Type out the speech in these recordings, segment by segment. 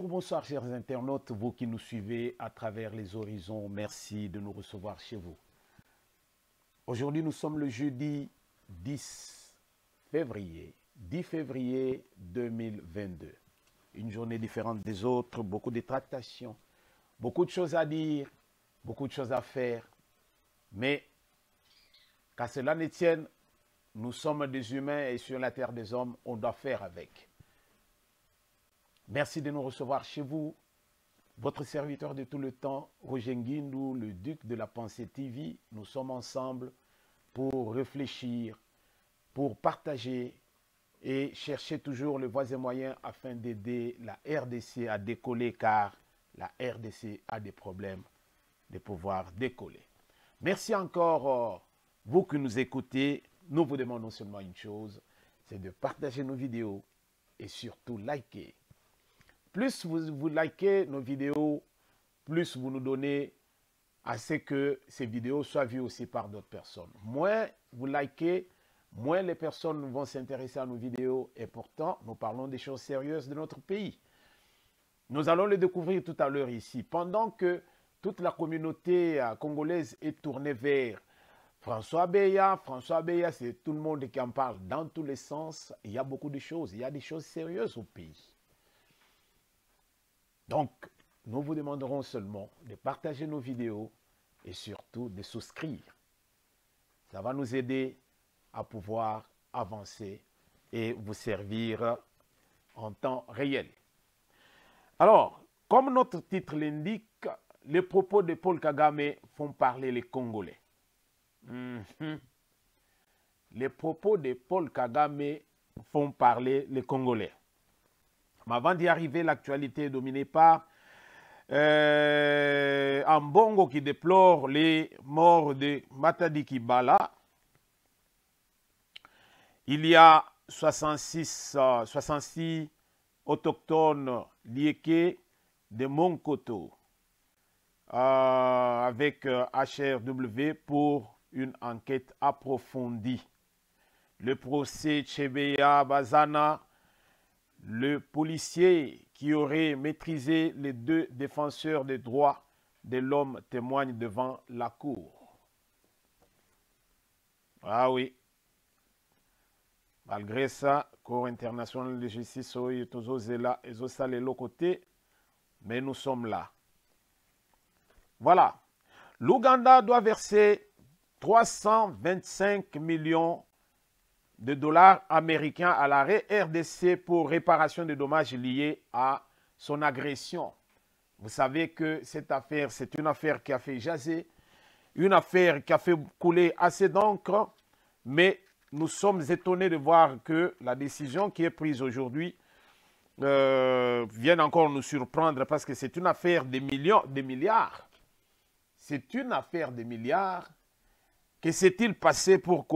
Bonsoir chers internautes, vous qui nous suivez à travers les horizons, merci de nous recevoir chez vous. Aujourd'hui nous sommes le jeudi 10 février 2022. Une journée différente des autres, beaucoup de tractations, beaucoup de choses à dire, beaucoup de choses à faire. Mais qu'à cela ne tienne, nous sommes des humains et sur la terre des hommes, on doit faire avec. Merci de nous recevoir chez vous. Votre serviteur de tout le temps, Roger Nguindou, le duc de la pensée TV. Nous sommes ensemble pour réfléchir, pour partager et chercher toujours les voies et moyens afin d'aider la RDC à décoller, car la RDC a des problèmes de pouvoir décoller. Merci encore, vous qui nous écoutez. Nous vous demandons seulement une chose, c'est de partager nos vidéos et surtout liker. Plus vous likez nos vidéos, plus vous nous donnez à ce que ces vidéos soient vues aussi par d'autres personnes. Moins vous likez, moins les personnes vont s'intéresser à nos vidéos. Et pourtant, nous parlons des choses sérieuses de notre pays. Nous allons le découvrir tout à l'heure ici. Pendant que toute la communauté congolaise est tournée vers François Beya, c'est tout le monde qui en parle dans tous les sens. Il y a beaucoup de choses, il y a des choses sérieuses au pays. Donc, nous vous demanderons seulement de partager nos vidéos et surtout de souscrire. Ça va nous aider à pouvoir avancer et vous servir en temps réel. Alors, comme notre titre l'indique, les propos de Paul Kagame font parler les Congolais. Les propos de Paul Kagame font parler les Congolais. Mais avant d'y arriver, l'actualité est dominée par Ambongo qui déplore les morts de Matadi Kibala. Il y a 66 autochtones liékés de Monkoto avec HRW pour une enquête approfondie. Le procès Chebeya Bazana, le policier qui aurait maîtrisé les deux défenseurs des droits de l'homme, témoigne devant la cour. Ah oui. Malgré ça, Cour internationale de justice est aux côté, mais nous sommes là. Voilà. L'Ouganda doit verser 325 millions de dollars américains à la RDC pour réparation des dommages liés à son agression. Vous savez que cette affaire, c'est une affaire qui a fait jaser, une affaire qui a fait couler assez d'encre, mais nous sommes étonnés de voir que la décision qui est prise aujourd'hui vient encore nous surprendre parce que c'est une affaire de milliards. C'est une affaire de milliards. Que s'est-il passé pour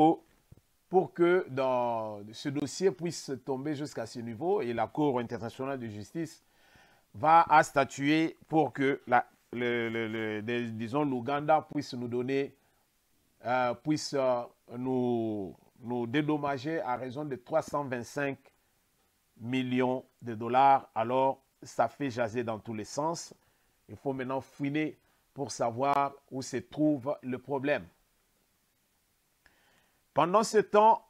que dans ce dossier puisse tomber jusqu'à ce niveau et la Cour internationale de justice va à statuer pour que disons l'Ouganda puisse nous donner, puisse nous dédommager à raison de 325 millions de dollars. Alors, ça fait jaser dans tous les sens. Il faut maintenant fouiner pour savoir où se trouve le problème. Pendant ce temps,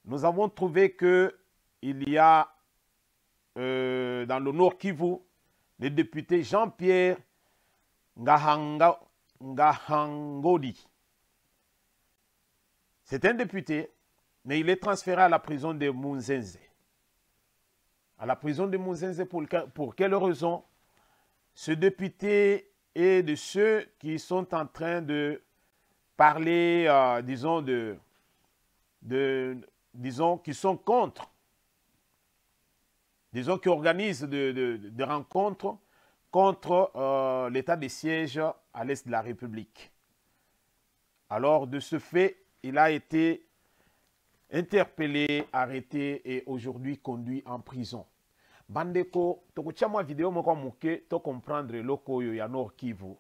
nous avons trouvé qu'il y a dans le Nord Kivu, le député Jean-Pierre Ngahangodi. C'est un député, mais il est transféré à la prison de Munzenze. à la prison de Muzenze pour quelle raison? Ce député est de ceux qui sont en train de parler, disons, disons, qui sont contre, disons, qui organisent des rencontres contre l'état de siège à l'est de la République. Alors, de ce fait, il a été interpellé, arrêté et aujourd'hui conduit en prison. Bandeko, tokuchama vidéo moko muke, to comprendre loko yo ya Nord Kivu.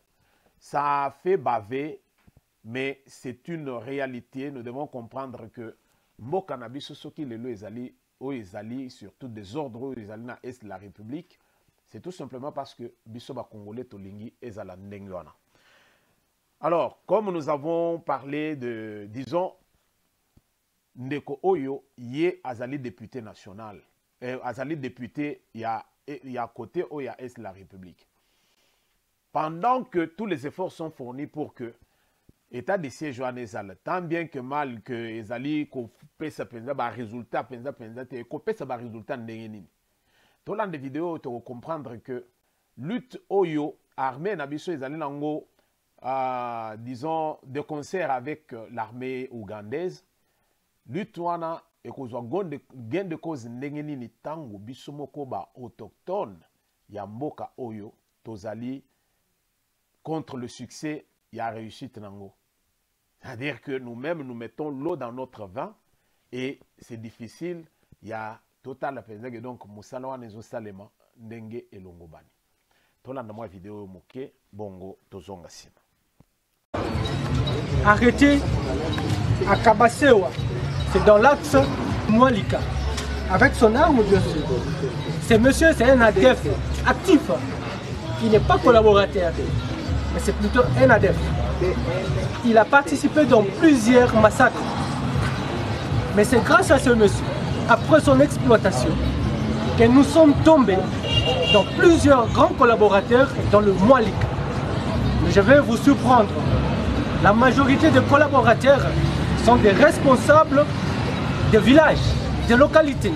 Ça a fait baver, mais c'est une réalité. Nous devons comprendre que Mboka na biso soki lelo ezali surtout des ordres ezali na est de la République, c'est tout simplement parce que biso ba Congolais tolingi ezala ndenge wana. Alors, comme nous avons parlé de, disons, Ndeko Oyo, yé azali député national. Azali député, il y a côté Oya Est de la République. Pendant que tous les efforts sont fournis pour que l'État de siège en Ezal, tant bien que mal que Ezali, qu'on paie sa résultat, qu'on paie sa résultat n'engenine. Dans la vidéo, tu vas comprendre que lutte Oyo, armée Nabiso Ezali Nango, disons, de concert avec l'armée ougandaise, lutte et kozwa gain de cause ndenge nini tango biso moko ba autochtone ya mboka oyo tozali contre le succès ya réussite nango. C'est-à-dire que nous-mêmes nous mettons l'eau dans notre vin et c'est difficile, il y a total penza que donc musala wana ezosalema ndenge elongo bani. Tolanda mwa vidéo moke bongo tozonga sima. Arrêté à Kabasewa, c'est dans l'axe Mwalika, avec son arme bien sûr. Ce monsieur, c'est un ADF actif, il n'est pas collaborateur, mais c'est plutôt un ADF. Il a participé dans plusieurs massacres. Mais c'est grâce à ce monsieur, après son exploitation, que nous sommes tombés dans plusieurs grands collaborateurs dans le Mwalika. Mais je vais vous surprendre. La majorité des collaborateurs sont des responsables de villages, de localités.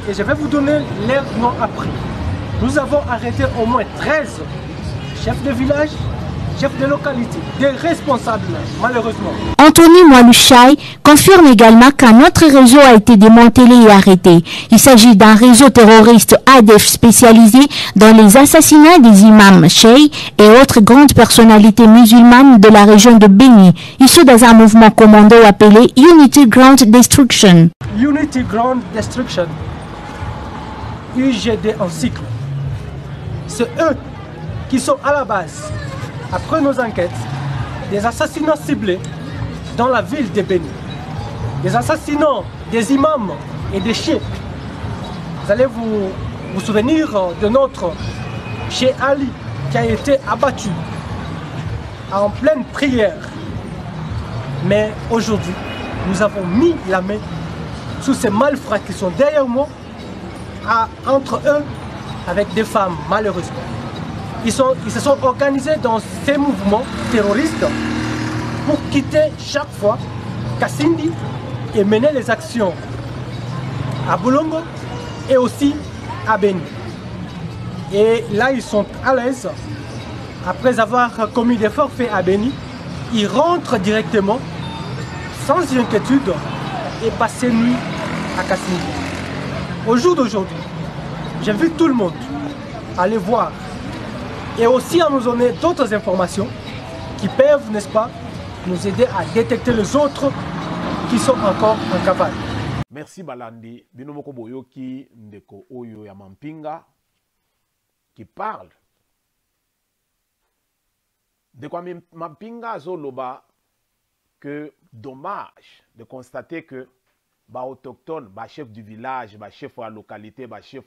Et je vais vous donner leur nom après. Nous avons arrêté au moins 13 chefs de village, chefs de localité, des responsables, malheureusement. Anthony Mwalushai confirme également qu'un autre réseau a été démantelé et arrêté. Il s'agit d'un réseau terroriste ADF spécialisé dans les assassinats des imams, cheikh et autres grandes personnalités musulmanes de la région de Béni, issus dans un mouvement commando appelé Unity Ground Destruction. Unity Ground Destruction, UGD en cycle. C'est eux qui sont à la base, après nos enquêtes, des assassinats ciblés dans la ville de Béni. Des assassinats des imams et des cheikhs. Vous allez vous souvenir de notre cheikh Ali qui a été abattu en pleine prière. Mais aujourd'hui, nous avons mis la main sur ces malfrats qui sont derrière moi, entre eux, avec des femmes, malheureusement. Ils se sont organisés dans ces mouvements terroristes pour quitter chaque fois Kassindi et mener les actions à Boulongo et aussi à Béni. Et là, ils sont à l'aise. Après avoir commis des forfaits à Béni, ils rentrent directement, sans inquiétude, et passer nuit à Kassindi. Au jour d'aujourd'hui, j'invite tout le monde à aller voir et aussi à nous donner d'autres informations qui peuvent, n'est-ce pas, nous aider à détecter les autres qui sont encore en cavale. Merci Balandi, Binomoko Boyoki Ndeko Oyo ya Mampinga, qui parle de quoi Mampinga Zoloba, que dommage de constater que ba autochtone, ba chef du village, ba chef de la localité, ba chef,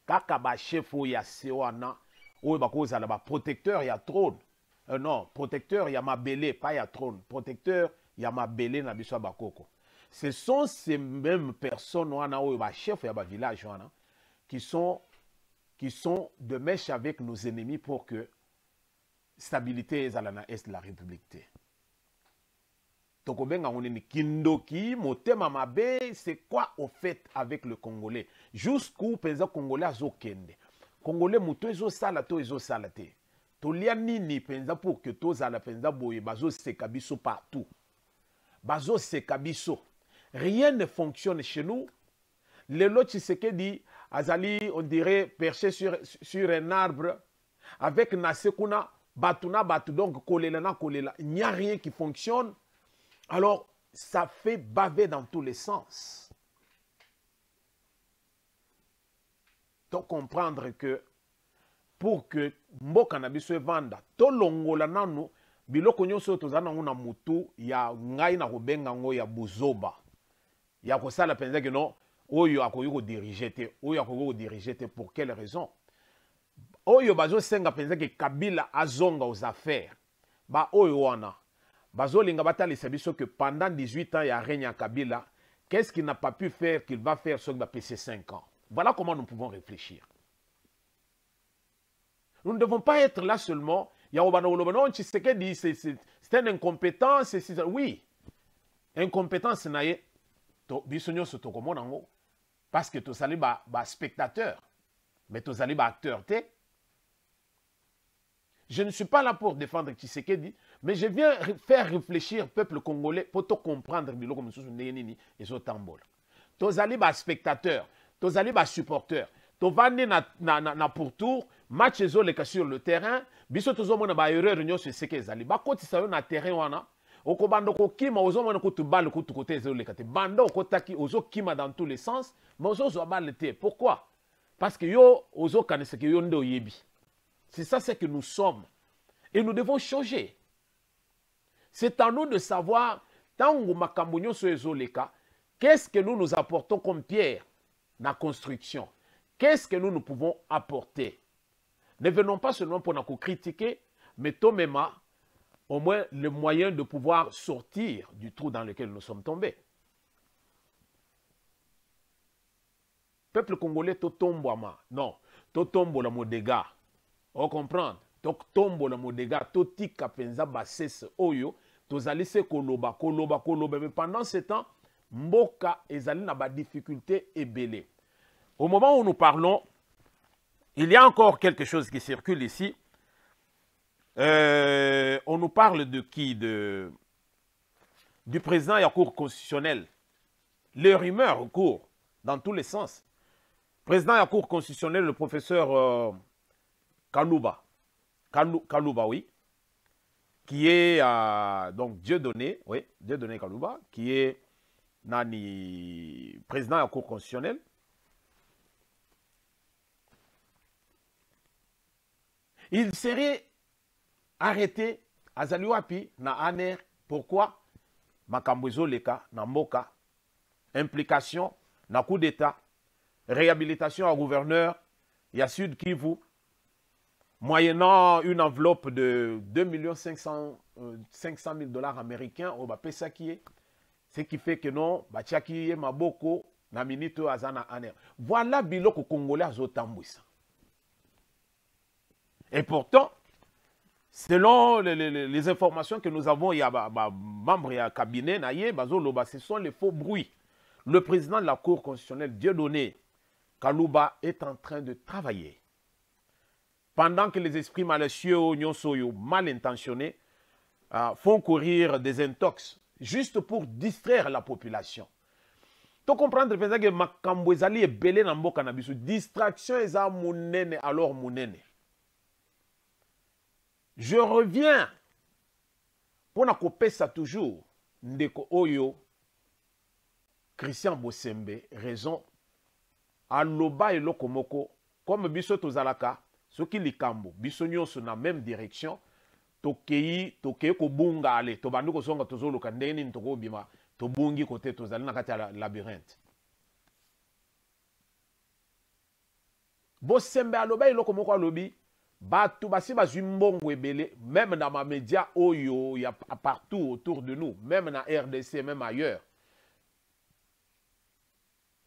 kaka ba chef ya sewana, ou ba cause ba protecteur ya trône. Non, protecteur ya mabele, pas ya trône. Protecteur ya mabele na biso bakoko. Ce sont ces mêmes personnes wana ou ba chef ya ba village wana qui sont de mèche avec nos ennemis pour que stabilité ezala na est de la République. tokobenga ngonini kindoki motema mabe. C'est quoi au fait avec le Congolais? Jusqu'où penza Congolais azokende? Congolais muto ezo sala to ezo sala te. Tolia nini penza pour que tozala penza boye bazo seka biso partout. Bazo seka biso. Rien ne fonctionne chez nous. Lelo Tshisekedi azali, on dirait, perché sur un arbre avec nasekuna batuna batu, donc kolela na kolela. Il n'y a rien qui fonctionne. Alors, ça fait baver dans tous les sens. Donc, comprendre que pour que mboka na biso evanda, to longola nanu, biloko nyonso tozana nguna mutu ya ngai na kobenga ngo ya buzoba. Ya kosala penza que non, oyo akoyo ko diriger te, oyo akoyo ko diriger te, pour quelle raison? Oyo bazo senga penza que Kabila azonga aux affaires. Ba oyo wana. Bazo linga batalisa biso que pendant 18 ans il y a règne à Kabila, qu'est-ce qu'il n'a pas pu faire qu'il va faire sur le PC 5 ans? Voilà comment nous pouvons réfléchir. Nous ne devons pas être là seulement. C'est un incompétent. Oui. Incompétence, c'est parce que tu es spectateur. Mais tu es acteur. Je ne suis pas là pour défendre Tshisekedi, mais je viens faire réfléchir le peuple congolais pour te comprendre. Tu es spectateur. Tu es supporter. Tu vas na pourtour, match ezoleka sur le terrain, biso tozomona ba erreur nyonso eseke ezali. Ba kotisa yo na terrain wana, okobanda kokima ozomona kutu balle kutu kote ezoleka te. Banda okotaki ozokima dans tous les sens, mais ozozo balle te. Pourquoi? Parce que yo ozokanese ke yo nde oyebi. C'est ça ce que nous sommes. Et nous devons changer. C'est à nous de savoir tango makambo nyonso ezoleka, qu'est-ce que nous apportons comme pierre na construction? Qu'est-ce que nous pouvons apporter? Ne venons pas seulement pour nous critiquer, mais même au moins le moyen de pouvoir sortir du trou dans lequel nous sommes tombés. Peuple congolais, to tombo ama. Non, to tombo la modega. On comprend? To tombo la modega, to tika penza bases oyo, to zalise koloba. Mais pendant ce temps, mboka ezali na ba difficulté ebele. Au moment où nous parlons, il y a encore quelque chose qui circule ici. On nous parle de qui? Du président à la Cour constitutionnelle. Les rumeurs courent dans tous les sens. Président à la Cour constitutionnelle, le professeur Kalouba. Kalouba, oui. Qui est donc Dieudonné, oui, Dieudonné Kalouba, qui est président à la Cour constitutionnelle. Il serait arrêté à Zaliwapi, na Aner. Pourquoi? Makambozo leka, na Moka. Implication, na coup d'État. Réhabilitation au gouverneur, ya Sud Kivu. Moyennant une enveloppe de 2 500 000 dollars américains au Bapesa qui est. Ce qui fait que non, Bachaki Maboko, na minito azana Aner. Voilà biloko congolais azotambouissa. Et pourtant, selon les informations que nous avons, il y a membre et cabinet, ce sont les faux bruits. Le président de la Cour constitutionnelle, Dieudonné Kalouba, est en train de travailler. Pendant que les esprits malicieux, mal intentionnés, font courir des intox, juste pour distraire la population. Tu comprends que makambo ezali ebele na mboka na biso, distraction eza munene alors munene. Je reviens pour na kopesa toujours ndeko oyo Christian Bosembe raison aloba eloko moko comme biso tozalaka soki likambo biso nyonso na même direction tokei ko bunga ale to bandu ko songa tozoloka ndeni ntoko bima to bungi kote tozali na kati ya labyrinthe. Bosembe aloba eloko moko alobi batu basi bazwi mbongo ebele, même dans ma média oyo, il y a partout autour de nous, même dans RDC, même ailleurs.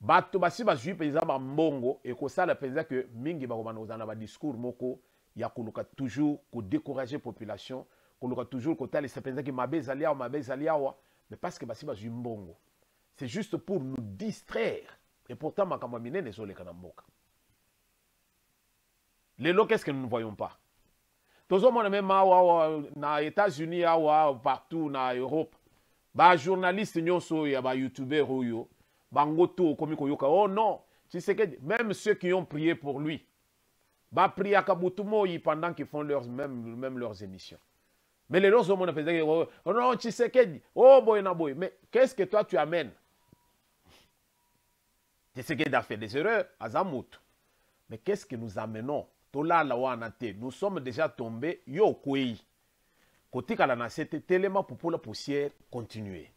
Batu basi bazwi peza ba mbongo et ko sala peza que mingi ba komana ozana ba discours moko ya koluka toujours ko décourager population, koluka toujours ko tali sa peza ki mabe zaliawa Mais parce que basi bazwi mbongo. C'est juste pour nous distraire. Et pourtant, makambo minene ezoleka na mboka. Lelo, qu'est-ce que nous ne voyons pas? Tous les même aux États-Unis, partout en Europe, les journalistes, les youtubeurs, oh non, tu sais que même ceux qui ont prié pour lui, prié à Kabutumo pendant qu'ils font même leurs émissions. Mais les autres hommes faisaient oh non, tu sais que oh boy na boy, mais qu'est-ce que toi tu amènes? Tu sais qu'il a fait des erreurs, Azamout. Mais qu'est-ce que nous amenons? Nous sommes déjà tombés, yo kouei. Côté kalana, c'était tellement pour la poussière continuer.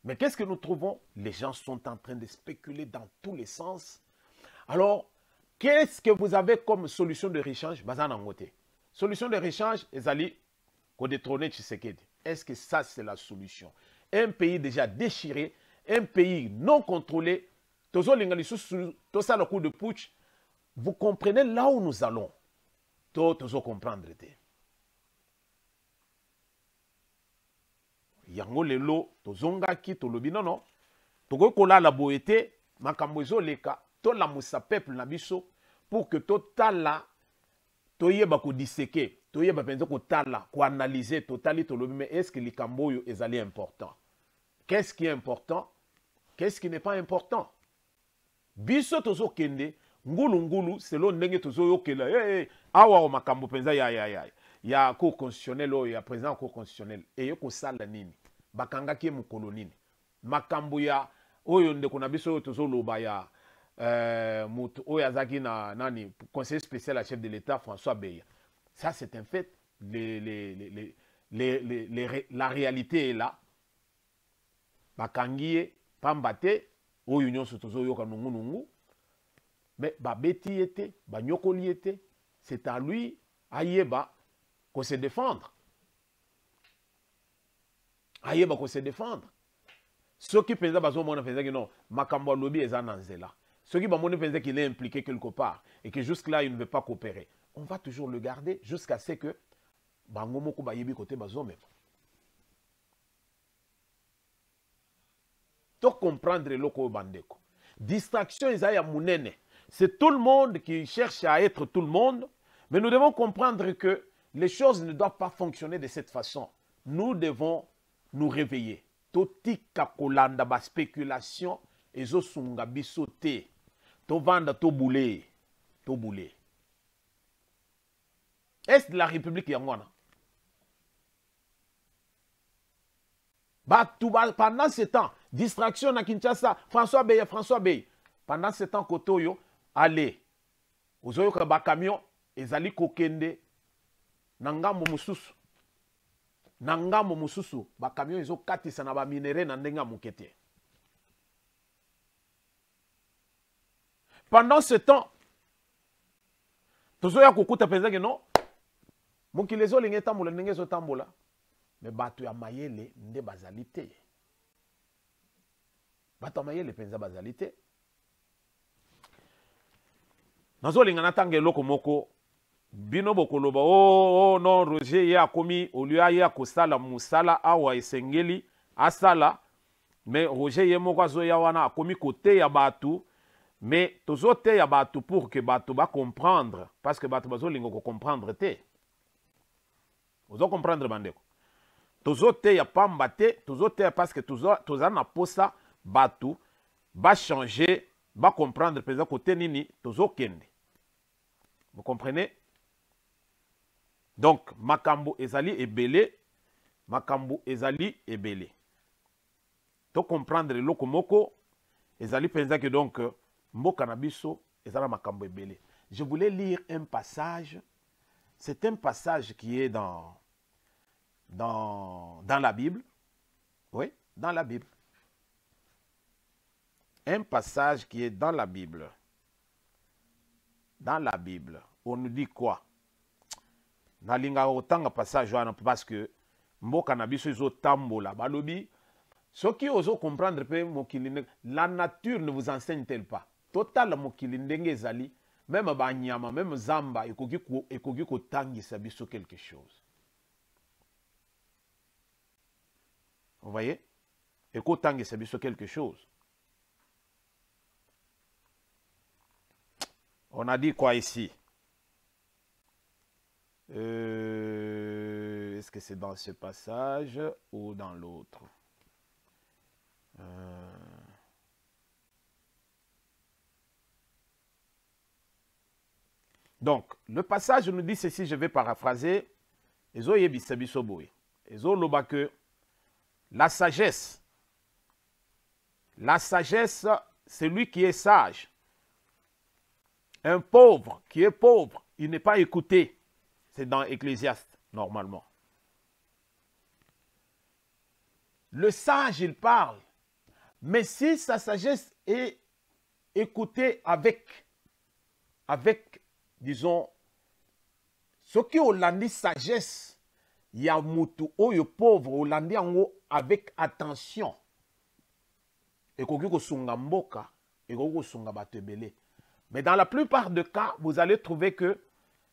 Mais qu'est-ce que nous trouvons? Les gens sont en train de spéculer dans tous les sens. Alors, qu'est-ce que vous avez comme solution de rechange? Solution de rechange, Ezali, qu'on détrône Tshisekedi. Est-ce que ça, c'est la solution? Un pays déjà déchiré, un pays non contrôlé, tout ça, le coup de putsch. Vous comprenez là où nous allons. Tous comprendre. Yango lelo, tozonga ki tolobi non. Togo kola la boete, makambo ezoleka, to la musa peuple na biso pour que totala toyeba ko disséquer, toyeba penza ko tala, ko analyser totali tolobi mais est-ce que likambo yo ezali important? Qu'est-ce qui est important? Qu'est-ce qui n'est pas important? Biso tozo kende ngulu selon ndenge tozo yokela awa o makambo penza ya cour constitutionnelle ya président cour constitutionnelle et yoko sala nini bakanga ki mukolo nini makambo ya oyo ndeko na biso tozo loba ya mutu oyo azaki na nani conseiller spécial à chef de l'État François Beya. Ça c'est un fait, la réalité est là. Bakangie pambate oyo nyonso tozo yoka nungu. Mais babeti était, banyokoli était, c'est à lui, ayeba, qu'on se défendre. Ayeba qu'on se défendre. Ceux qui pensaient que non, makambo lobby est en anzela. Ceux qui pensaient qu'il est impliqué quelque part et que jusque-là il ne veut pas coopérer. On va toujours le garder jusqu'à ce que bangomoko bayebi côté bazome. Donc comprendre loko bandeko. Distraction isaya munene. C'est tout le monde qui cherche à être tout le monde, mais nous devons comprendre que les choses ne doivent pas fonctionner de cette façon. Nous devons nous réveiller. Toti kakolanda ba spéculation ezo sunga bisote. To vanda to boulé. To boulé. Est-ce de la République yangwana? Pendant ce temps, distraction à Kinshasa, François Bey. Pendant ce temps, Kotoyo, allez, aux oyo ba camion, ezali kokende, nangambo mususu. Nangambo mususu, ba camion ezo katisa na ba minere na ndenga mukete. Pendant ce temps, tozoya kokuta penza que non, mokilezo linge tambola ndenge zo tambola, mais batu ya mayele nde bazalité. Batu ya mayele penza bazalité. Nazolinga natange loko moko bino bokoloba oh non Roger ya komi olua ya kosala musala awa esengeli asala mais Roger ye moko azoya wana akomi kote ya batu mais tozote ya batu pour que batu ba comprendre parce que batu bazolinga ko comprendre te. Ozo comprendre bandeko. Tozote ya pamba te, tozote parce que toza na posa batu ba changer. Va comprendre président côté nini tozo kende. Vous comprenez? Donc makambo ezali ebele, makambo ezali ebele. To comprendre loko moko ezali penza que donc mboka na biso ezala makambo ebele. Je voulais lire un passage. C'est un passage qui est dans la Bible. Oui, dans la Bible. Un passage qui est dans la Bible. Dans la Bible, on nous dit quoi? Nalinga otanga passage parce que mboka na biso izo tambola balobi soki ozo comprendre pe mokili la nature ne vous enseigne-t-elle pas? Total mokili ndenge ezali même banyama même zamba ekoki kotangisa biso quelque chose. Vous voyez? Et qu'autant c'est quelque chose. On a dit quoi ici? Est-ce que c'est dans ce passage ou dans l'autre? Donc, le passage nous dit ceci, je vais paraphraser. La sagesse, c'est lui qui est sage. Un pauvre qui est pauvre, il n'est pas écouté. C'est dans Ecclésiaste, normalement. Le sage, il parle. Mais si sa sagesse est écoutée avec disons, ce qui Hollandi sagesse, il y a mutu oyo pauvre Hollandi ango avec attention. Et koki sunga mboka, et koki sunga batebele. Mais dans la plupart des cas, vous allez trouver que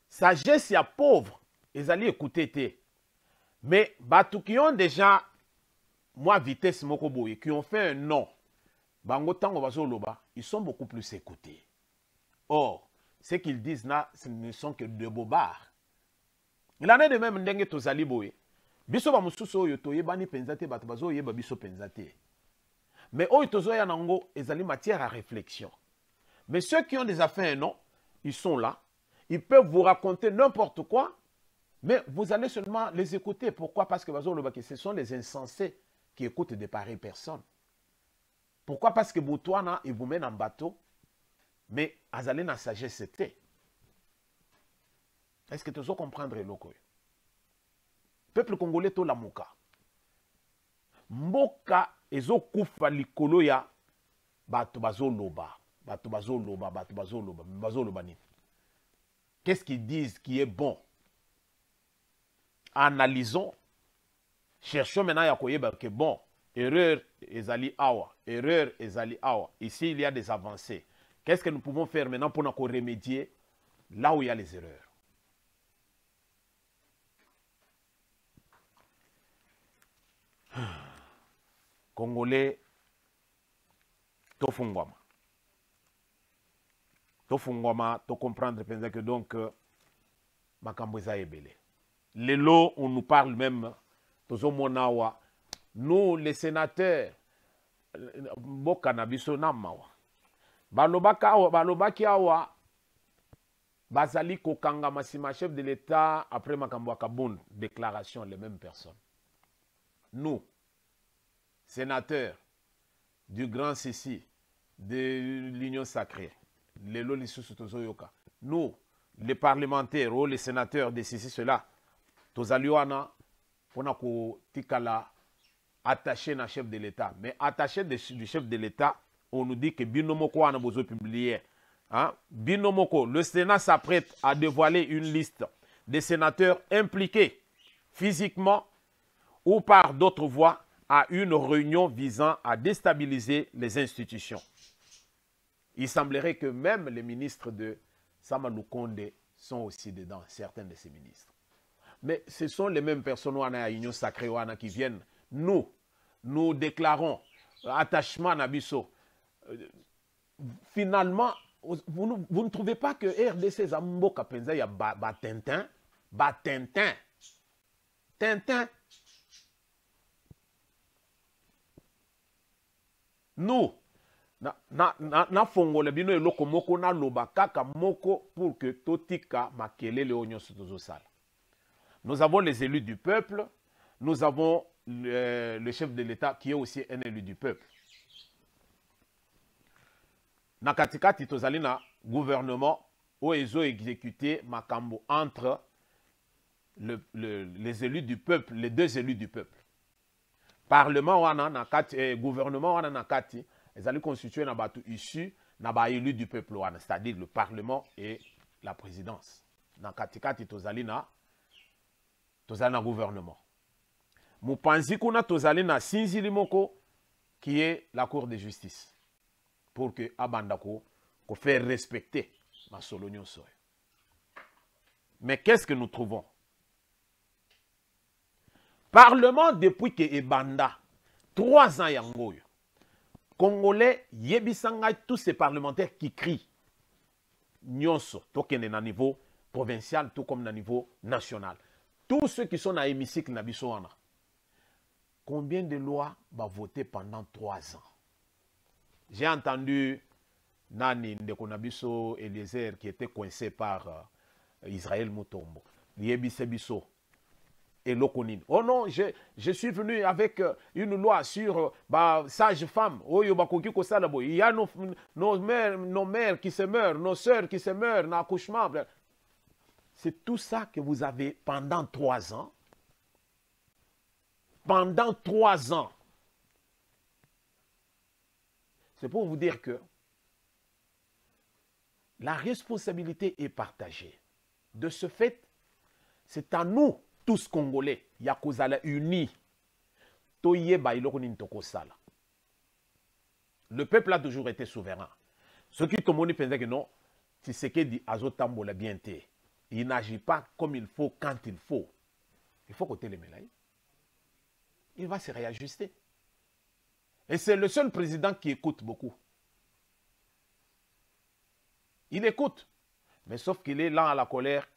sagesse il y a pauvre, ils allaient écouter. Mais batu qui ont déjà moi vitesse mokoboye, qui ont fait un nom, bango tango bazoloba, ils sont beaucoup plus écoutés. Or, ce qu'ils disent là, ce ne sont que de bobards. Il en est de même ndenge tozali boye. Biso ba mususu oyo toyebani penzate bato bazo yeba biso penzate. Mais oyo tozoya nango ezali matière à réflexion. Mais ceux qui ont déjà fait un nom, ils sont là. Ils peuvent vous raconter n'importe quoi, mais vous allez seulement les écouter. Pourquoi? Parce que ce sont les insensés qui écoutent de pareilles personnes. Pourquoi? Parce que Boutouana, ils vous mènent en bateau. Mais azali na sagesse c'était. Est-ce que tu veux comprendre le loco? Peuple congolais to la moka. Mboka ezo kufa likolo ya bato bazoloba, bato bazoloba, bato bazoloba, bazoloba nini? Qu'est-ce qu'ils disent qui est bon? Analysons. Cherchons maintenant ya koyeba que bon, erreur ezali awa, erreur ezali awa. Ici il y a des avancées. Qu'est-ce que nous pouvons faire maintenant pour nous remédier là où il y a les erreurs? Congolais, tofungwama. Tofungwama, to comprendre que donc, makambweza ebele. Lelo, on nous parle même, tozomonawa, nous les sénateurs, mboka na biso na mawa. Balobaki awa bazali kokanga masima chef de l'État après makambo akabund déclaration les mêmes personnes. Nous, sénateurs du Grand Sissi de l'Union Sacrée, nous, les parlementaires ou les sénateurs de Sissi, cela, tozaliwana pona ko tikala attaché na chef de l'État, mais attaché du chef de l'État. On nous dit que Binomoko a besoin de publier. Hein? Binomoko, le Sénat s'apprête à dévoiler une liste des sénateurs impliqués physiquement ou par d'autres voies à une réunion visant à déstabiliser les institutions. Il semblerait que même les ministres de Sama Lukonde sont aussi dedans, certains de ces ministres. Mais ce sont les mêmes personnes à l'Union Sacrée qui viennent. Nous déclarons attachement à Nabiso. Finalement, vous ne trouvez pas que RDC Zambo Kapenza y a Tintin? Tintin. Nous, na fongole bino eloko moko na loba kaka moko pour que totika makele le onyo sotozo sala. Nous avons les élus du peuple, nous avons le chef de l'État qui est aussi un élu du peuple. Na katikati tozali na gouvernement où ils ont exécuté makambo entre les élus du peuple, les deux élus du peuple. Parlement wana na kati, gouvernement wana na kati, ils allaient constituer na batu issu na ba élu du peuple wana, c'est-à-dire le parlement et la présidence. Na katikati tozali na gouvernement. Mupanzi kuna tozali na Sinzili Moko qui est la cour de justice. Pour que Abandako qu'on faire respecter ma solonion soy. Mais qu'est-ce que nous trouvons? Parlement depuis que Ebanda, 3 ans yango. Congolais, yebisanga tous ces parlementaires qui crient. Nyonso, tokende na niveau provincial, tout comme na niveau national. Tous ceux qui sont dans l'hémicycle na biso wana. Combien de lois va voter pendant 3 ans? J'ai entendu Nani Ndeko Nabiso Eliezer qui était coincé par Israël Mutombo. Yebise biso. Et Lokonine. Oh non, je suis venu avec une loi sur sage-femme. Il y a nos mères qui se meurent, nos sœurs qui se meurent dans l'accouchement. C'est tout ça que vous avez pendant 3 ans. Pendant 3 ans. C'est pour vous dire que la responsabilité est partagée. De ce fait, c'est à nous, tous Congolais, Yakozala unis. Le peuple a toujours été souverain. Ce qui tout le monde pensait que non, Tshisekedi azotambola bien té. Il n'agit pas comme il faut quand il faut. Il faut côté les mélailles. Il va se réajuster. Et c'est le seul président qui écoute beaucoup. Il écoute. Mais sauf qu'il est lent à la colère,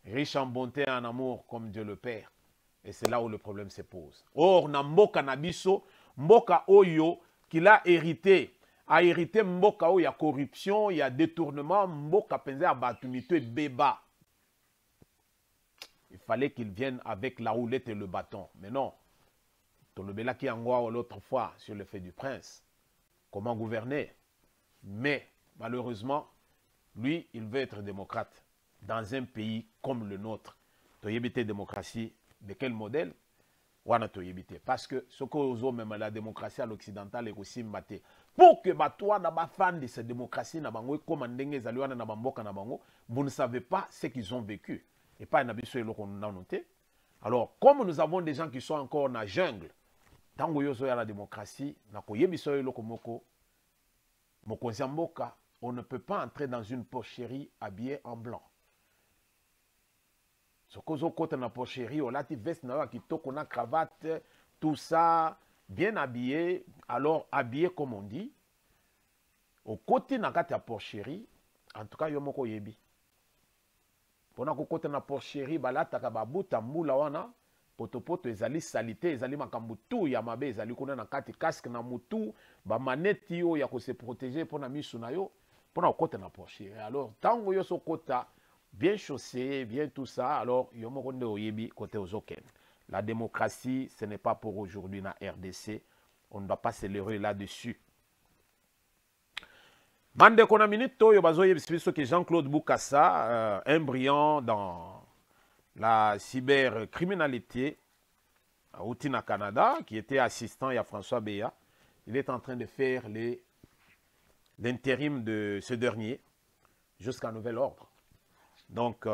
riche en bonté et en amour comme Dieu le Père. Et c'est là où le problème se pose. Or, na mboka nabiso, mboka oyo qu'il a hérité mboka oyo, il y a corruption, il y a détournement, mboka penze a batumito et béba. Il fallait qu'il vienne avec la roulette et le bâton. Mais non. Tolobela qui angoa l'autre fois sur le fait du prince. Comment gouverner? Mais, malheureusement, lui, il veut être démocrate dans un pays comme le nôtre. Toyebite démocratie, de quel modèle? Wana toyebite. Parce que ce que nous même la démocratie à l'occidental est aussi maté. Pour que toi, na fan de cette démocratie, na bango, comme ndenge zaluana na bamboka na bango, vous ne savez pas ce qu'ils ont vécu. Et pas nabiso elo qu'on a noté. Alors, comme nous avons des gens qui sont encore dans la jungle, tango yozo ya la démocratie, na koyebiso elo komoko, mokonzi mboka, on ne peut pas entrer dans une porcherie habillée en blanc. Ce que vous avez dans la porcherie, on a des vestes, on a cravate, tout ça, bien habillé. Alors, habillé comme on dit. Au côté de la porcherie, en tout cas, il y a un yebi. Pendant que côté de la porcherie, là, tu as un moula wana, potopoto, ezali salité, ezali makambutu, yamabe, ezali kuna na kati casque na mutu, ba maneti yo ya ko se protéger pour na misu na yo. Pour côté na porcherie. Alors, tant que vous kota bien chaussé, bien tout ça, alors yomokonde oyebi côté ozoken. La démocratie, ce n'est pas pour aujourd'hui na RDC. On ne doit pas se leurrer là-dessus. Bande kona minute yo bazoyebi biso que Jean-Claude Bukassa, un brillant dans la cybercriminalité au Tina Canada, qui était assistant à François Béa, il est en train de faire l'intérim de ce dernier jusqu'à nouvel ordre. Donc,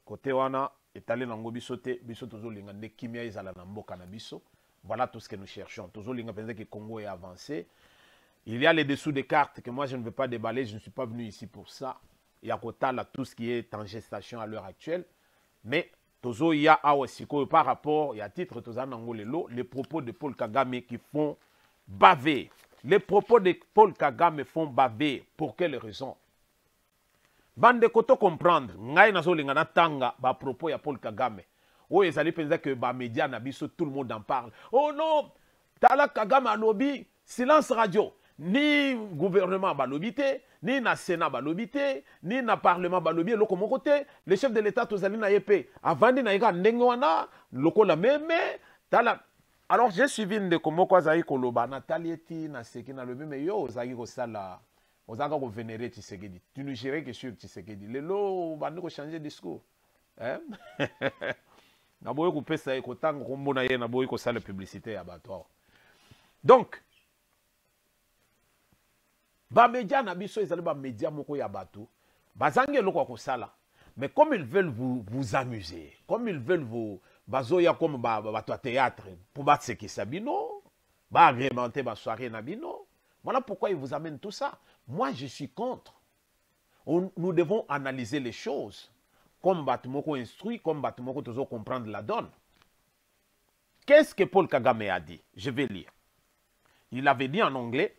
côté wana, étalé dans bisote, bisote zolinga de kimia izala na mboka na biso. Voilà tout ce que nous cherchons. Zolinga pense que le Congo est avancé. Il y a les dessous des cartes que moi je ne veux pas déballer, je ne suis pas venu ici pour ça. Il y a tout ce qui est en gestation à l'heure actuelle. Mais Tozo il y a par rapport, il y a titre les propos de Paul Kagame qui font baver. Les propos de Paul Kagame font baver. Pour quelle raison? Bande koto comprendre, ngai nazolinga na tanga ba propos ya Paul Kagame. Oh, ils allaient penser que ba média na biso tout le monde en parle. Oh non, Tala Kagame a lobby, silence radio. Ni gouvernement ba lobité, ni na Sénat ba lobité, ni na Parlement ba lobby loko mon côté, le chef de l'État tozali na yepé. Avant na yika ndenge wana, loko la même Tala. Alors j'ai suivi de komoko azali koloba na talieti na seki na lobby mais yo ozali ko sala. Vous avez vénéré Tshisekedi. Tu ne gérais que sur Tshisekedi. Les lots, on va changer de discours. Hein? Donc, mais comme ils veulent vous amuser, comme ils veulent vous bazoya comme théâtre pour battre ce qui s'abino, agrémenter ma soirée nabino. Voilà pourquoi ils vous amènent tout ça. Moi, je suis contre. Nous devons analyser les choses comme Batumoko instruit, comme Batumoko toujours comprendre la donne. Qu'est-ce que Paul Kagame a dit? Je vais lire. Il avait dit en anglais,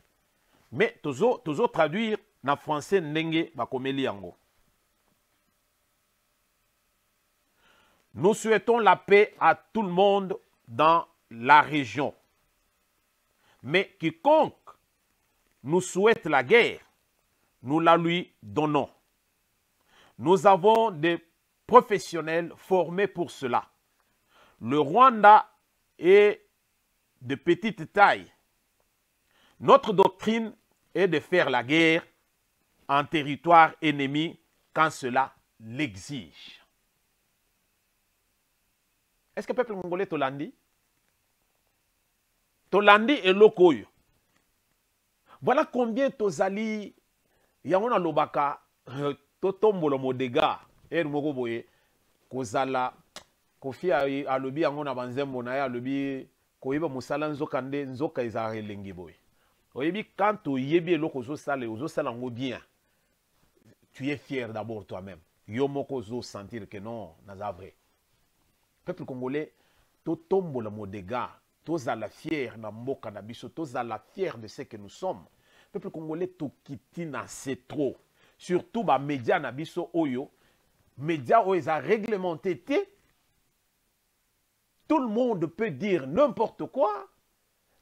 mais tozo traduire en français ndenge bakomeli yango. Nous souhaitons la paix à tout le monde dans la région. Mais quiconque nous souhaite la guerre, nous la lui donnons. Nous avons des professionnels formés pour cela. Le Rwanda est de petite taille. Notre doctrine est de faire la guerre en territoire ennemi quand cela l'exige. Est-ce que le peuple congolais tolandi? Tolandi et lokoyo. Voilà combien tozali yangona lobaka totombolo modega et moko boye kozala kofi alobi yangona banzembo na ya alobi koyeba musala nzoka nde nzoka ezara elengi boye. Oyebi quand oyebi eloko ozosala ngo bien, tu es fier d'abord toi-même. Yo moko zo sentir que non, naza vrai. Peuple congolais, to tombo la modega, toza la fier na mboka na biso, toza la fier de ce que nous sommes. Peuple congolais, to kitina c'est trop. Surtout ba média na biso oyo, média oyo a réglementé té. Tout le monde peut dire n'importe quoi,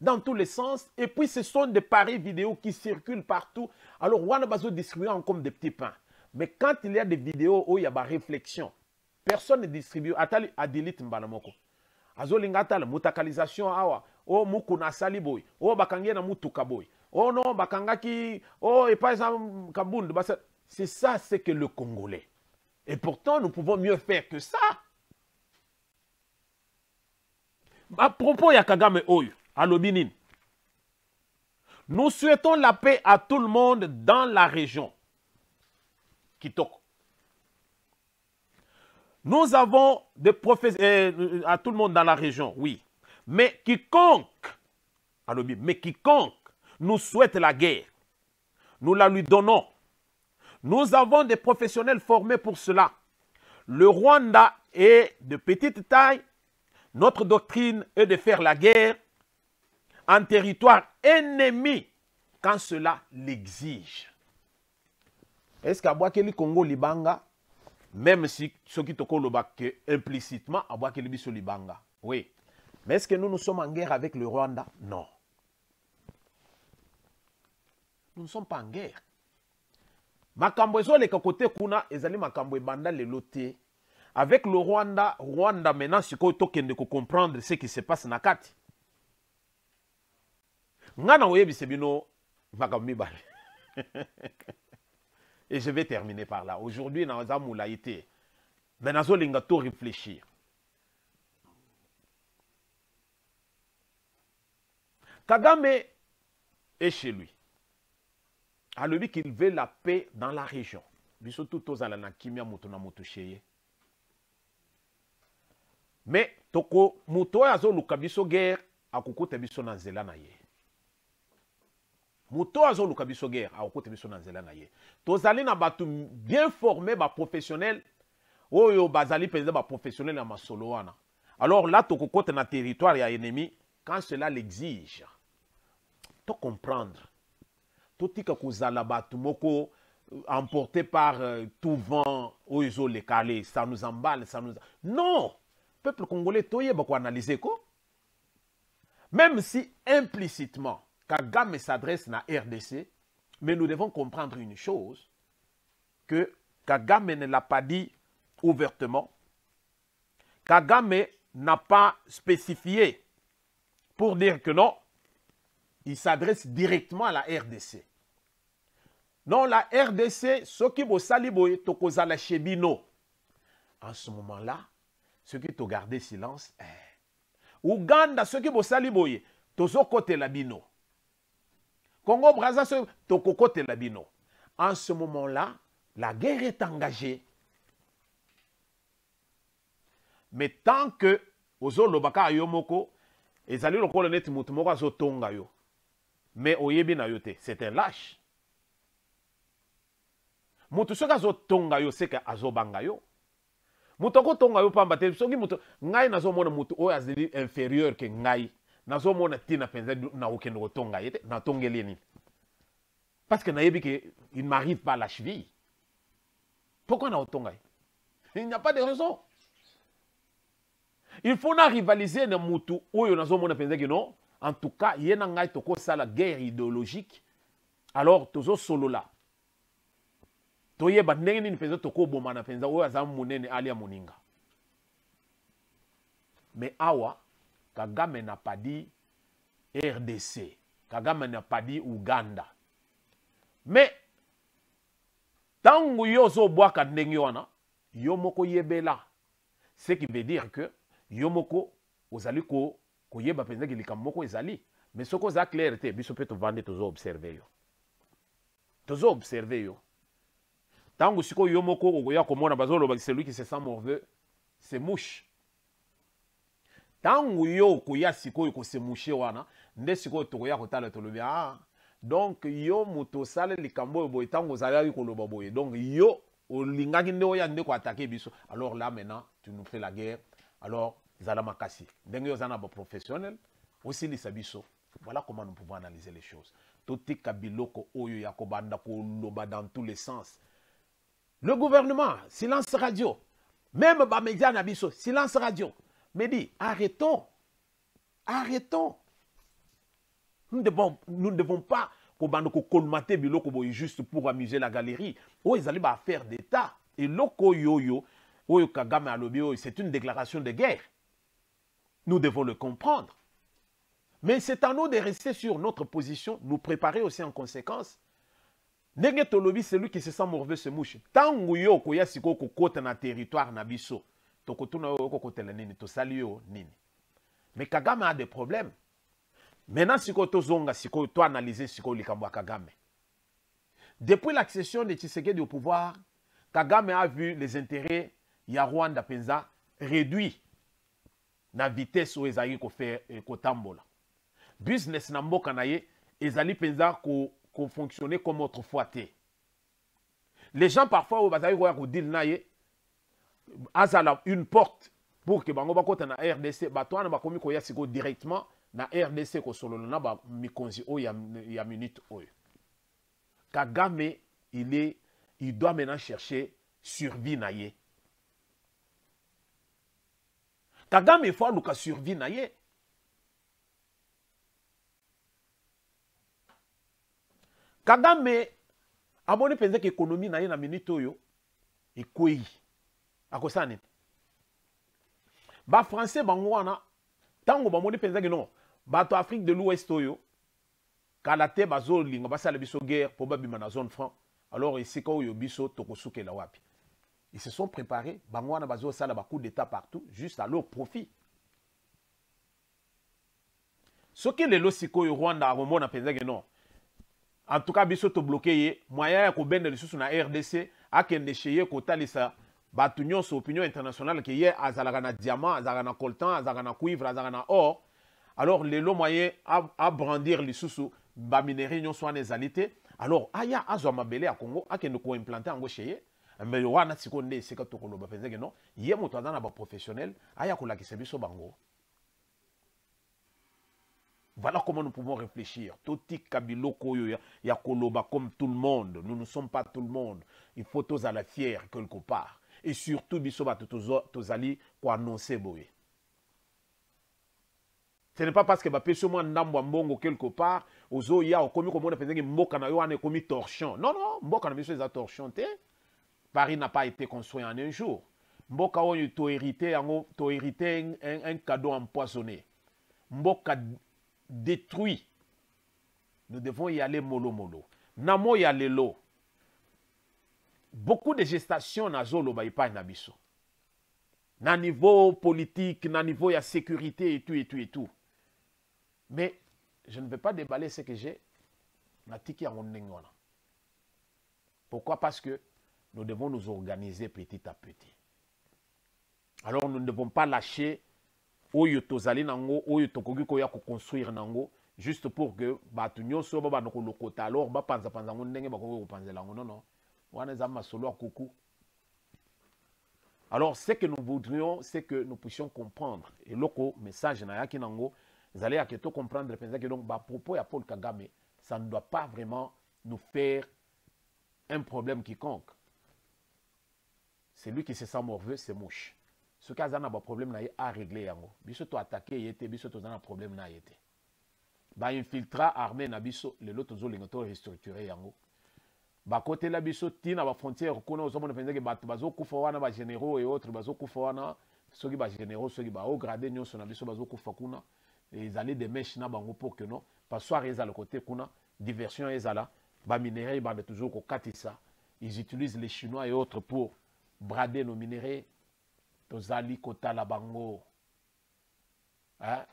dans tous les sens, et puis ce sont des paris vidéo qui circulent partout. Alors, on va distribuer comme des petits pains. Mais quand il y a des vidéos où il y a des réflexions, personne ne distribue. Atali Adilit Mbanamoko. Azolingatala, mutakalisation awa. Oh, mukuna saliboy. Oh, bakangie na mutukaboy. Oh non, bakangaki. Oh, et pas exemple Kabund. C'est ça, c'est que le Congolais. Et pourtant, nous pouvons mieux faire que ça. À propos, il y a Kagame Oyo, à l'Obinin. Nous souhaitons la paix à tout le monde dans la région. Kitoko. Nous avons des professeurs, à tout le monde dans la région, oui. Mais quiconque nous souhaite la guerre, nous la lui donnons. Nous avons des professionnels formés pour cela. Le Rwanda est de petite taille. Notre doctrine est de faire la guerre en territoire ennemi quand cela l'exige. Est-ce qu'à Boakeli Congo Libanga, même si ce qui te colle implicitement, à Boakeli Biso Libanga, oui. Mais est-ce que nous sommes en guerre avec le Rwanda? Non. Nous ne sommes pas en guerre. Makambo ezo le côté kuna ezali makambo banda le loté. Avec le Rwanda, maintenant, ce qu'il faut comprendre ce qui se passe na kati. Ngana oyebi sebino makambi bale. Et je vais terminer par là. Aujourd'hui, dans la moulaïté, mais nous allons tout réfléchir. Kagame est chez lui. A lui qu'il veut la paix dans la région. Biso tout aux alana kimia mutuna mutusheye. Mais toko muto azo luka biso guerre akukuta biso na nzela na ye. Muto azo luka biso guerre akukuta biso na nzela na ye. Tozali na batu bien formé ba professionnel oyo bazali penza ba professionnel na masolo wana. Alors là toko kote na territoire ya ennemi quand cela l'exige. To comprendre. Tout tika kozala batu moko emporté par tout vent oyo le calé, ça nous emballe, ça nous non. Peuple congolais, toye beaucoup analyser quoi. Même si implicitement Kagame s'adresse à RDC, mais nous devons comprendre une chose, que Kagame ne l'a pas dit ouvertement. Kagame n'a pas spécifié pour dire que non, il s'adresse directement à la RDC. Non, la RDC, ce qui vous saliboye, tokozala chebino. En ce moment-là, ceux qui t'ont gardé silence, Ouganda, ceux qui vous saliboye, tozo kote labino. Congo Brazza, ceux qui kote labino. En ce moment-là, la guerre est engagée. Mais tant que ozo lobaka ayomoko, ezali lokolo neti mutu moko azo tonga yo. Mais oyebi na yote, c'est un lâche. Mutu soki azo tonga yo, c'est que azo banga yo. Mutu ko tonga yo pamba te soki mutu ngai nazo mona mutu oyo azali inférieur que ngai nazo mona tina penza na okende kotonga yete na tongeli nini. Parce que nayebi que il m'arrive pas la cheville. Pourquoi na otonga? Il n'y a pas de raison. Il faut na rivaliser na mutu oyo nazo mona penza que non. En tout cas, yena ngai toko sala guerre idéologique. Alors tozo solo là. Toyeba ndenge nini penza toko boma na penza oyo azamu munene alia moninga. Mais awa Kagame n'a pas dit RDC. Kagame n'a pas dit Ouganda. Mais, tant que yo zo boaka ndenge wana, yo moko yebela. Ce qui veut dire que yo moko ozali ko yeba penza ki likambo moko ezali. Mais soko za clarté, biso pe to vande tozo observer yo. Tozo observer yo. Tant que siko yo moko okoya komona bazolo ba celui qui se sent morveux, c'est mouche. Tangu yo koya sikoyo ko se mouché wana nde sikoyo tokoya kotala tolobi donc yo moto sale likambo boy tangu zalaki koloba boye donc yo olingaki nde oya nde ko attaquer biso alors là maintenant tu nous fais la guerre alors zala makasi ndenge yo zana ba professionnel aussi li sabiso. Voilà comment nous pouvons analyser les choses. Totika biloko oyo ya kobanda ko loba dans tous les sens. Le gouvernement silence radio, même ba média na biso silence radio. Mais dit, arrêtons. Arrêtons. Nous ne devons pas colmater biloko juste pour amuser la galerie. Oh, ils allaient faire d'État. Et loko yo Kagame alobi, c'est une déclaration de guerre. Nous devons le comprendre. Mais c'est à nous de rester sur notre position, nous préparer aussi en conséquence. Nenge tolobi, celui qui se sent morveux se mouche. Tangu yo koya siko ko kota na territoire na biso. Mais Kagame a des problèmes. Maintenant, si tu analyses ce que Kagame. Depuis l'accession de Tshisekedi au pouvoir, Kagame a vu les intérêts ya Rwanda penza réduits na vitesse où ezali ko faire ko tambola. Business na mboka na ye ezali penza ko fonctionner comme autrefois. Les gens parfois au bazali ko deal na ye azala une porte pour que bango bakota na RDC batwana bakomi ko yasiko directement na RDC ko solo na ba mikonzi o ya minute oyo. Kagame il doit maintenant chercher survie na ye. Kagame faut luka survie na ye. Kagame aboni penza que économie na ye na minute oyo ekoi. Akosane. Ba français bango wana tango ba moni penza que non. Bato Afrique de l'Ouest oyo kalate bazo linga basala biso guerre pour babima na zone franc. Alors ici ko yo biso tokosuke la wapi. Ils se sont préparés bango wana bazo sala ba coup d'état partout juste à leur profit. Ce que les losiko yo Rwanda romona penza que non. En tout cas biso to bloqué moyen ko bende lisusu na RDC akende cheye ko talisa batu nyonso opinion internationale qui est azalaka na diamant, azalaka na coltan, azalaka na cuivre, azalaka na or. Alors les lots moyens à brandir les sous ba minerai nyonso wana ezalité. Alors aya azwa mabele à Congo akende ko implanter ango cheye. Mais wana sikonde seka to koloba penza que non. Yé moto azana ba professionnel aya ko lakisa biso bango. Voilà comment nous pouvons réfléchir. Toti kabiloko ya koloba comme tout le monde. Nous ne sommes pas tout le monde. Il faut tous à la fière quelque part. Et surtout, bisoba tozali ko annoncer boye. Ce n'est pas parce que bapeso moi ndambo mbongo quelque part, ozo ya okomi ko mona penza mboka na yo ane komi torchon. Non non, mboka na biso eza torchon te. Paris n'a pas été construit en un jour. Mboka oyo to hérité un cadeau empoisonné. Mboka détruit. Nous devons y aller mollo mollo. Namo ya lelo. Beaucoup de gestations na zolo ba ipa na biso. Na niveau politique, na niveau ya sécurité et tout. Mais je ne vais pas déballer ce que j'ai. Na tiki en ndengona. Pourquoi? Parce que nous devons nous organiser petit à petit. Alors nous ne devons pas lâcher oyo tozali nango oyo tokoki koya ko construire nango juste pour que batu nyonso ba banoko lokota alors ba panza ngo ndenge bakoki ko panzela ngo non. Alors, ce que nous voudrions, c'est que nous puissions comprendre. Et le message na yaki nango, Vous allez à Keto comprendre que donc, bah, propos à Paul Kagame, ça ne doit pas vraiment nous faire un problème quiconque. C'est lui qui se sent morveux, c'est moche. Ce cas a un problème à régler. Biso to attaqué, il était, biso to un problème na été. Ba infiltra armé na biso, le lot zo lingoto restructuré yango. Ba côté la biso tina ba frontière kuna ozomo na que ba bazo kufa wana ba généraux et autres bazo kufa wana soki ba généraux soki ba haut gradé nyonso na biso bazo kufa kuna ils allaient des mèches na bango pour que non pas soir eza le côté kuna diversion ezala ba minéraux ba toujours ko katisa. Ils utilisent les Chinois et autres pour brader nos minéraux. Tozali kota la bango. Hein?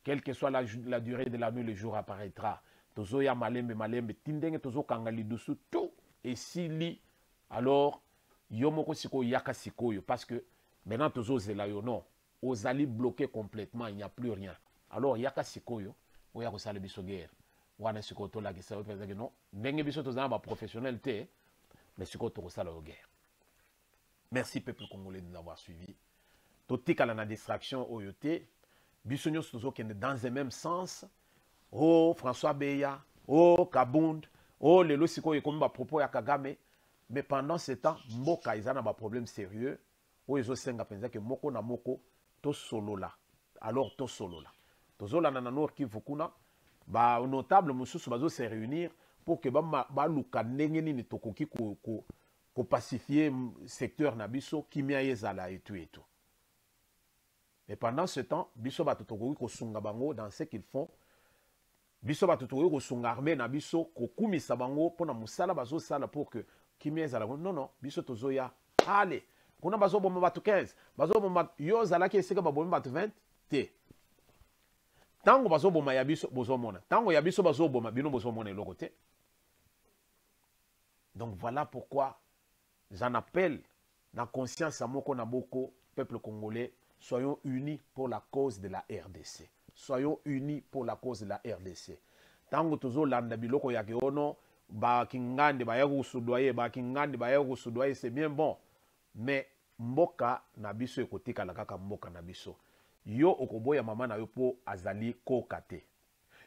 Quelle que soit la durée de la nuit, le jour apparaîtra. Tozo ya malembe malembe tindenge tozo kangali dessous tout et si li alors yomoko siko yaka sikoyo parce que maintenant tozo zelayo non ozali bloqué complètement, il n'y a plus rien. Alors yaka sikoyo oya ko sala biso guerre. Wana siko to la kisa que non ndenge biso tozana ba professionnel te mais siko to ko sala guerre. Merci peuple congolais de nous avoir suivis. Totika la distraction oyote. Bisognos toujours qui est dans le même sens. Oh François Beya, oh Kabound, oh les losiko et comme propos à Kagame. Mais pendant ce temps, Moka ils ont un problème sérieux. Oh ils ont senga penser que Moko na Moko to solo là. Alors to solo là. To zola na nord qui fukuna. Ba notable mususu bazo se réunir pour que ba luka ndenge ni tokoki ko pacifier secteur nabiso kimia yezala et tout et tout. Et pendant ce temps, biso batotokoki ko sunga bango dans ce qu'ils font. Biso batotokoki ko sunga armée na biso ko kumisa bango pona musala bazo sala pour que kimia yezala. Non non, biso tozoya. Allez, kuna bazo bomba batu 15, bazo bomba yo zala ki esika ba bomba batu 20 te. Tango bazo bomba ya biso bozo mona. Tango ya biso bazo bomba bino bozo mona eloko te. Donc voilà pourquoi j'en appelle la conscience à Moko Naboko, peuple congolais, soyons unis pour la cause de la RDC. Soyons unis pour la cause de la RDC. Tango tozo landa biloko ya keono, ba kingande ba yago soudoyer, ba kingande ba yago soudoyer, c'est bien bon. Mais mboka nabiso ekotika la kaka mboka nabiso. Yo okoboya mama na yo po azali kokate.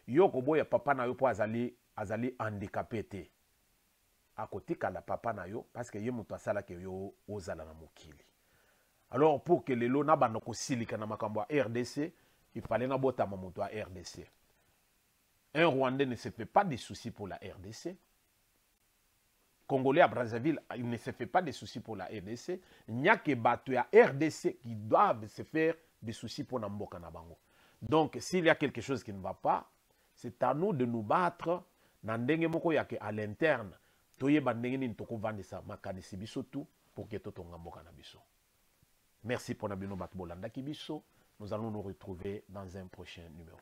Yo okoboya papa na yo po azali handicapé te. Akotika la papa na yo parce que ye muto asala ke yo ozala na mokili. Alors pour que les lona banoko silika na makambo RDC, il fallait na bota mamuto à RDC. Un Rwandais ne se fait pas de soucis pour la RDC. Congolais à Brazzaville, il ne se fait pas de soucis pour la RDC. Il n'y a que bateau à RDC qui doivent se faire des soucis pour Namboka Nabango. Donc s'il y a quelque chose qui ne va pas, c'est à nous de nous battre dans moko yake à l'interne. Pour que merci pour Nabino Batbolanda Kibiso. Nous allons nous retrouver dans un prochain numéro.